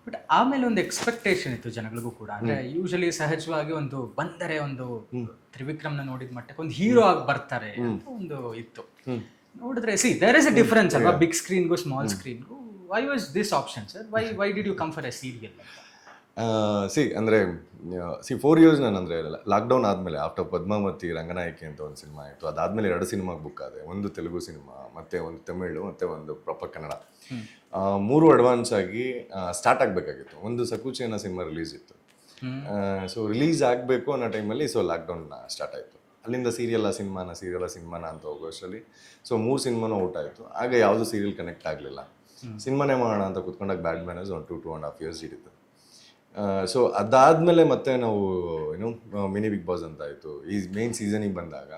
But ಆಮೇಲೆ ಒಂದು expectation ಇತ್ತು ಜನಗಳಿಗೂ ಕೂಡ. ಅಂದರೆ ಯೂಶಲಿ ಸಹಜವಾಗಿ ಒಂದು ಬಂದರೆ ಒಂದು ತ್ರಿವಿಕ್ರಮ್ನ ನೋಡಿದ ಮಟ್ಟಕ್ಕೆ ಒಂದು ಹೀರೋ ಆಗಿ ಬರ್ತಾರೆ ಅಂತ ಒಂದು ಇತ್ತು. ನೋಡಿದ್ರೆ ದೇರ್ ಇಸ್ ಅ ಡಿಫರೆನ್ಸ್ ಅಲ್ವಾ, ಬಿಗ್ ಸ್ಕ್ರೀನ್ಗೂ ಸ್ಮಾಲ್ ಸ್ಕ್ರೀನ್ಗೂ. Why was this option sir? Why did you come for a serial? ಅಂದರೆ 4 years ನಾನು ಅಂದರೆ ಲಾಕ್ಡೌನ್ ಆದಮೇಲೆ ಆಫ್ಟರ್ ಪದ್ಮಾವತಿ ರಂಗನಾಯಕಿ ಅಂತ ಒಂದು ಸಿನಿಮಾ ಆಯಿತು. ಅದಾದಮೇಲೆ 2 ಸಿನಿಮಾಗೆ ಬುಕ್ ಆದೆ. ಒಂದು ತೆಲುಗು ಸಿನಿಮಾ, ಮತ್ತು ಒಂದು ತಮಿಳು, ಮತ್ತು ಒಂದು ಪ್ರಾಪರ್ ಕನ್ನಡ. 3 ಅಡ್ವಾನ್ಸ್ ಆಗಿ ಸ್ಟಾರ್ಟ್ ಆಗಬೇಕಾಗಿತ್ತು. ಒಂದು ಸಕುಚಿ ಅನ್ನೋ ಸಿನಿಮಾ ರಿಲೀಸ್ ಇತ್ತು. ಸೊ ರಿಲೀಸ್ ಆಗಬೇಕು ಅನ್ನೋ ಟೈಮಲ್ಲಿ ಲಾಕ್ಡೌನ್ ಸ್ಟಾರ್ಟ್ ಆಯಿತು. ಅಲ್ಲಿಂದ ಸೀರಿಯಲ್ಲ ಸಿನಿಮಾನ ಅಂತ ಹೋಗೋಷ್ಟರಲ್ಲಿ 3 ಸಿನಿಮಾನೂ ಔಟ್ ಆಯಿತು. ಆಗ ಯಾವುದು ಸೀರಿಯಲ್ ಕನೆಕ್ಟ್ ಆಗಲಿಲ್ಲ. ಸಿನಿಮಾನೇ ಮಾಡೋಣ ಅಂತ ಕೂತ್ಕೊಂಡಾಗ ಬ್ಯಾಡ್ ಮ್ಯಾನರ್ಸ್ ಒಂದು 2.5 years ಹಿಡಿತು. ಸೊ ಅದಾದಮೇಲೆ ಮತ್ತೆ ನಾವು ಮಿನಿ ಬಿಗ್ ಬಾಸ್ ಅಂತ ಆಯಿತು. ಈ ಮೇನ್ ಸೀಸನಿಗೆ ಬಂದಾಗ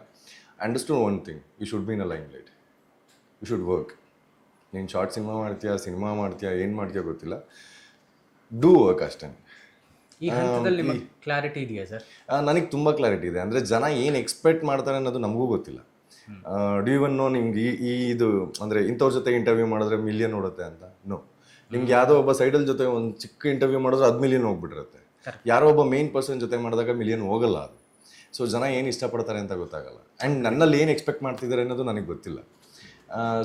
understood one thing, you should be in a limelight, you should work. ನೀನು ಶಾರ್ಟ್ ಸಿನಿಮಾ ಮಾಡ್ತೀಯಾ ಏನು ಮಾಡ್ತೀಯಾ ಗೊತ್ತಿಲ್ಲ, ಡೂ ವರ್ಕ್ ಅಷ್ಟೇ. ಈ ಹಂತದಲ್ಲಿ ನಿಮಗೆ ಕ್ಲಾರಿಟಿ ಇದೆಯಾ ಸರ್? ನನಗೆ ತುಂಬ ಕ್ಲಾರಿಟಿ ಇದೆ. ಅಂದರೆ ಜನ ಏನು ಎಕ್ಸ್ಪೆಕ್ಟ್ ಮಾಡ್ತಾರೆ ಅನ್ನೋದು ನಮಗೂ ಗೊತ್ತಿಲ್ಲ. ಡು ಇವನ್ ನೋ ನಿಮ್ಗೆ ಇದು ಅಂದರೆ ಇಂಥವ್ರ ಜೊತೆ ಇಂಟರ್ವ್ಯೂ ಮಾಡಿದ್ರೆ ಮಿಲಿಯನ್ ನೋಡುತ್ತೆ ಅಂತ? ನೋ. ನಿಮ್ಗೆ ಯಾವುದೋ ಒಬ್ಬ ಸೈಡಲ್ ಜೊತೆ ಒಂದು ಚಿಕ್ಕ ಇಂಟರ್ವ್ಯೂ ಮಾಡಿದ್ರೆ 10 million ಹೋಗ್ಬಿಟ್ಟಿರುತ್ತೆ. ಯಾರೋ ಒಬ್ಬ ಮೇನ್ ಪರ್ಸನ್ ಜೊತೆ ಮಾಡಿದಾಗ ಮಿಲಿಯನ್ ಹೋಗಲ್ಲ ಅದು. ಸೊ ಜನ ಏನು ಇಷ್ಟಪಡ್ತಾರೆ ಅಂತ ಗೊತ್ತಾಗಲ್ಲ. ಆ್ಯಂಡ್ ನನ್ನಲ್ಲಿ ಏನು ಎಕ್ಸ್ಪೆಕ್ಟ್ ಮಾಡ್ತಿದ್ದಾರೆ ಅನ್ನೋದು ನನಗೆ ಗೊತ್ತಿಲ್ಲ.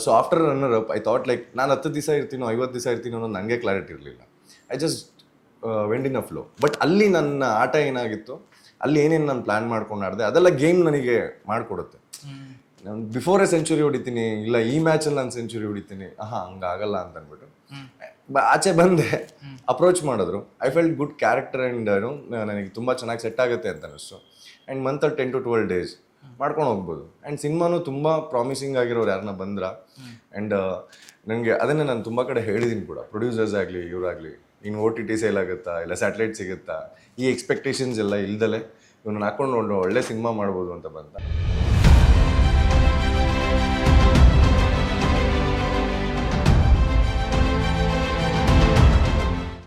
So after runner up I thought like ನಾನು 10 ದಿವಸ ಇರ್ತೀನೋ 50 ದಿವಸ ಇರ್ತೀನೋ ಅನ್ನೋದು ನನಗೆ ಕ್ಲಾರಿಟಿ ಇರಲಿಲ್ಲ. I just went in a flow. But ಅಲ್ಲಿ ನನ್ನ ಆಟ ಏನಾಗಿತ್ತು, ಅಲ್ಲಿ ಏನೇನು ನಾನು ಪ್ಲ್ಯಾನ್ ಮಾಡ್ಕೊಂಡು ಆಡಿದೆ, ಅದೆಲ್ಲ ಗೇಮ್ ನನಗೆ ಮಾಡಿಕೊಡುತ್ತೆ. ನಾನು ಬಿಫೋರ್ ಎ ಸೆಂಚುರಿ ಹೊಡಿತೀನಿ, ಇಲ್ಲ ಈ ಮ್ಯಾಚಲ್ಲಿ ನಾನು ಸೆಂಚುರಿ ಹೊಡಿತೀನಿ, ಹಂಗಾಗಲ್ಲ ಅಂತ ಅಂದ್ಬಿಟ್ಟು ಆಚೆ ಬಂದೆ. ಅಪ್ರೋಚ್ ಮಾಡಿದ್ರು. I felt good character and ನನಗೆ ತುಂಬ ಚೆನ್ನಾಗಿ ಸೆಟ್ ಆಗುತ್ತೆ ಅಂತ ಅನ್ನಿಸ್ತು. ಆ್ಯಂಡ್ ಮಂತಲ್ಲಿ 10 to 12 days ಮಾಡ್ಕೊಂಡು ಹೋಗ್ಬೋದು. ಆ್ಯಂಡ್ ಸಿನಿಮಾನು ತುಂಬ ಪ್ರಾಮಿಸಿಂಗ್ ಆಗಿರೋರು ಯಾರನ್ನ ಬಂದ್ರ. ಆ್ಯಂಡ್ ನನಗೆ ಅದನ್ನೇ ನಾನು ತುಂಬ ಕಡೆ ಹೇಳಿದ್ದೀನಿ ಕೂಡ, ಪ್ರೊಡ್ಯೂಸರ್ಸ್ ಆಗಲಿ ಇವರಾಗಲಿ, ಇನ್ನು OTT ಸೇಲ್ ಆಗುತ್ತಾ ಇಲ್ಲ ಸ್ಯಾಟಲೈಟ್ ಸಿಗುತ್ತಾ, ಈ ಎಕ್ಸ್ಪೆಕ್ಟೇಷನ್ಸ್ ಎಲ್ಲ ಇಲ್ದಲೆ ಇವನ್ನ ಹಾಕೊಂಡು ಒಳ್ಳೆ ಸಿನಿಮಾ ಮಾಡ್ಬೋದು ಅಂತ ಬಂದ.